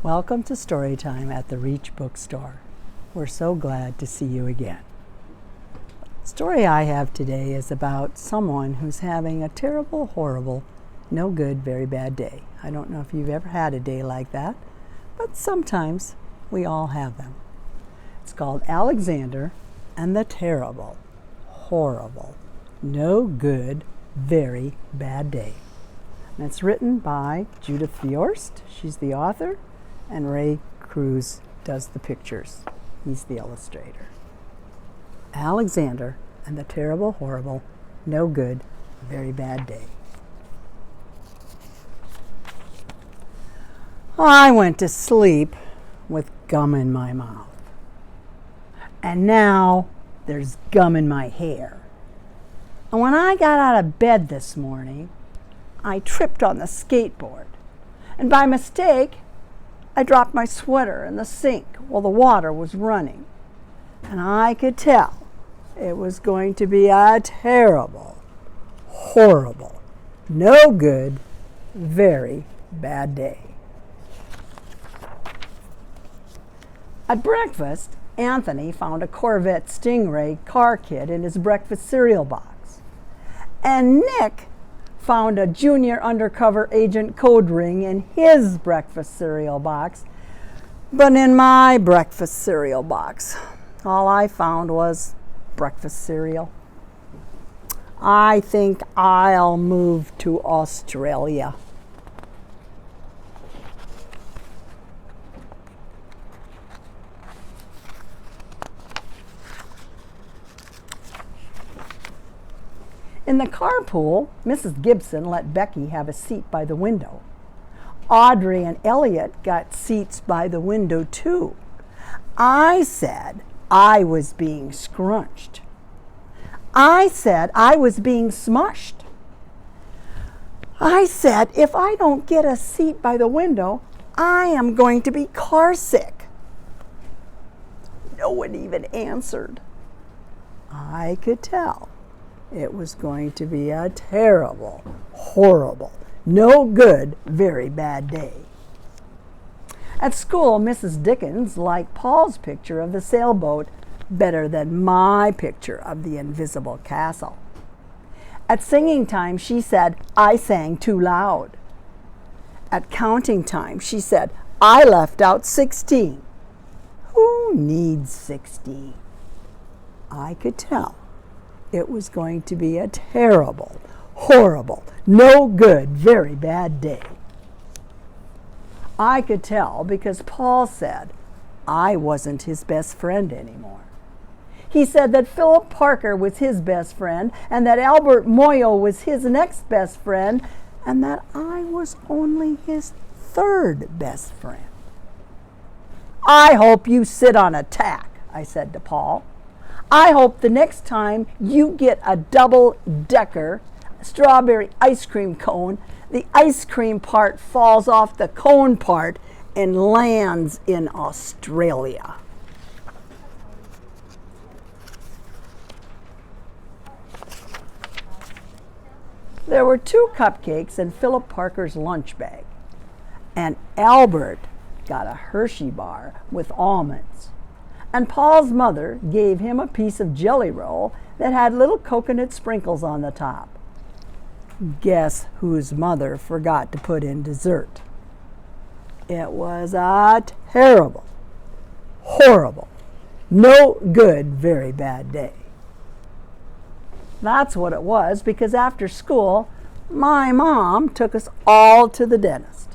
Welcome to Storytime at the Reach Bookstore. We're so glad to see you again. The story I have today is about someone who's having a terrible, horrible, no good, very bad day. I don't know if you've ever had a day like that, but sometimes we all have them. It's called Alexander and the Terrible, Horrible, No Good, Very Bad Day. And it's written by Judith Viorst. She's the author. And Ray Cruz does the pictures. He's the illustrator. Alexander and the Terrible, Horrible, No Good, Very Bad Day. I went to sleep with gum in my mouth. And now there's gum in my hair. And when I got out of bed this morning, I tripped on the skateboard. And by mistake, I dropped my sweater in the sink while the water was running. And I could tell it was going to be a terrible, horrible, no good, very bad day. At breakfast, Anthony found a Corvette Stingray car kit in his breakfast cereal box. And Nick found a junior undercover agent code ring in his breakfast cereal box. But in my breakfast cereal box, all I found was breakfast cereal. I think I'll move to Australia. In the carpool, Mrs. Gibson let Becky have a seat by the window. Audrey and Elliot got seats by the window too. I said I was being scrunched. I said I was being smushed. I said if I don't get a seat by the window, I am going to be car sick. No one even answered. I could tell it was going to be a terrible, horrible, no good, very bad day. At school, Mrs. Dickens liked Paul's picture of the sailboat better than my picture of the invisible castle. At singing time, she said, I sang too loud. At counting time, she said, I left out 16. Who needs 16? I could tell it was going to be a terrible, horrible, no good, very bad day. I could tell because Paul said I wasn't his best friend anymore. He said that Philip Parker was his best friend and that Albert Moyo was his next best friend and that I was only his third best friend. I hope you sit on a tack, I said to Paul. I hope the next time you get a double-decker strawberry ice cream cone, the ice cream part falls off the cone part and lands in Australia. There were 2 cupcakes in Philip Parker's lunch bag, and Albert got a Hershey bar with almonds. And Paul's mother gave him a piece of jelly roll that had little coconut sprinkles on the top. Guess whose mother forgot to put in dessert? It was a terrible, horrible, no good, very bad day. That's what it was because after school, my mom took us all to the dentist.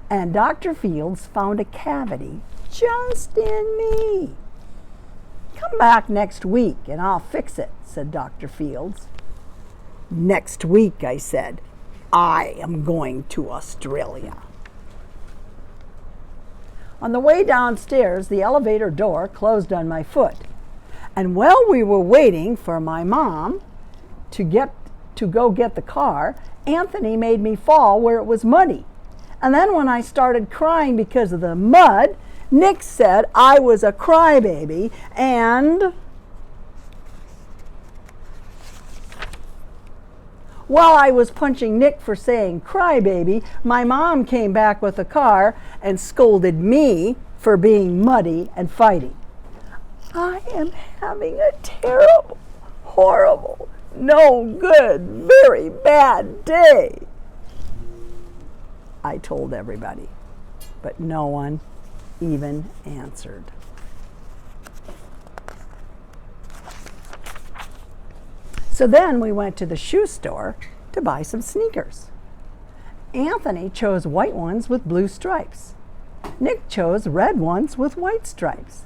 And Dr. Fields found a cavity just in me. Come back next week and I'll fix it, said Dr. Fields. Next week, I said, I am going to Australia. On the way downstairs, the elevator door closed on my foot. And while we were waiting for my mom to go get the car, Anthony made me fall where it was muddy. And then when I started crying because of the mud, Nick said I was a crybaby and While I was punching Nick for saying crybaby, my mom came back with a car and scolded me for being muddy and fighting. I am having a terrible, horrible, no good, very bad day, I told everybody, but no one even answered. So then we went to the shoe store to buy some sneakers. Anthony chose white ones with blue stripes. Nick chose red ones with white stripes.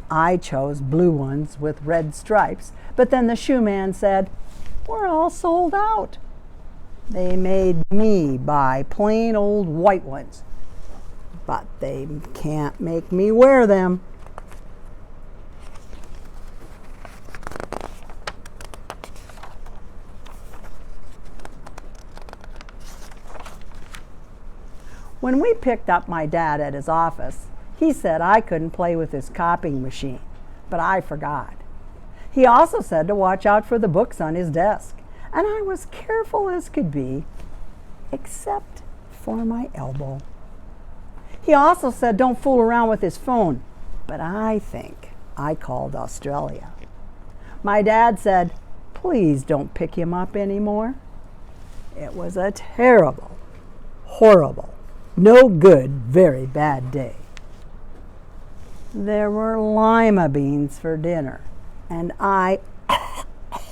I chose blue ones with red stripes, but then the shoe man said, "We're all sold out." They made me buy plain old white ones, but they can't make me wear them. When we picked up my dad at his office, he said I couldn't play with his copying machine, but I forgot. He also said to watch out for the books on his desk, and I was careful as could be, except for my elbow. He also said don't fool around with his phone, but I think I called Australia. My dad said, please don't pick him up anymore. It was a terrible, horrible, no good, very bad day. There were lima beans for dinner, and I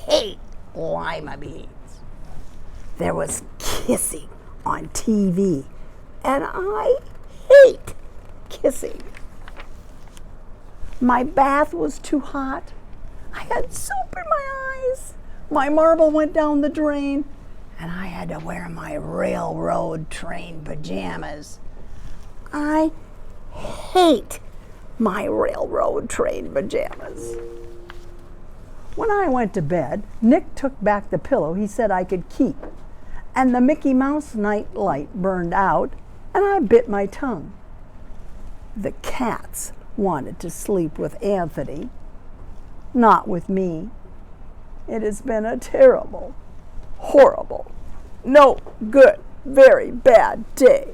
hate lima beans. There was kissing on TV, and I hate kissing. My bath was too hot. I had soap in my eyes. My marble went down the drain, and I had to wear my railroad train pajamas. I hate my railroad train pajamas. When I went to bed, Nick took back the pillow he said I could keep, and the Mickey Mouse night light burned out, and I bit my tongue. The cats wanted to sleep with Anthony, not with me. It has been a terrible, horrible, no good, very bad day.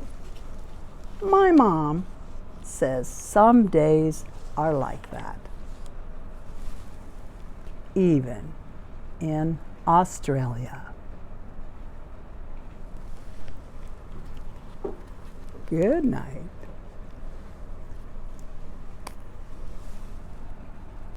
My mom says some days are like that, even in Australia. Good night.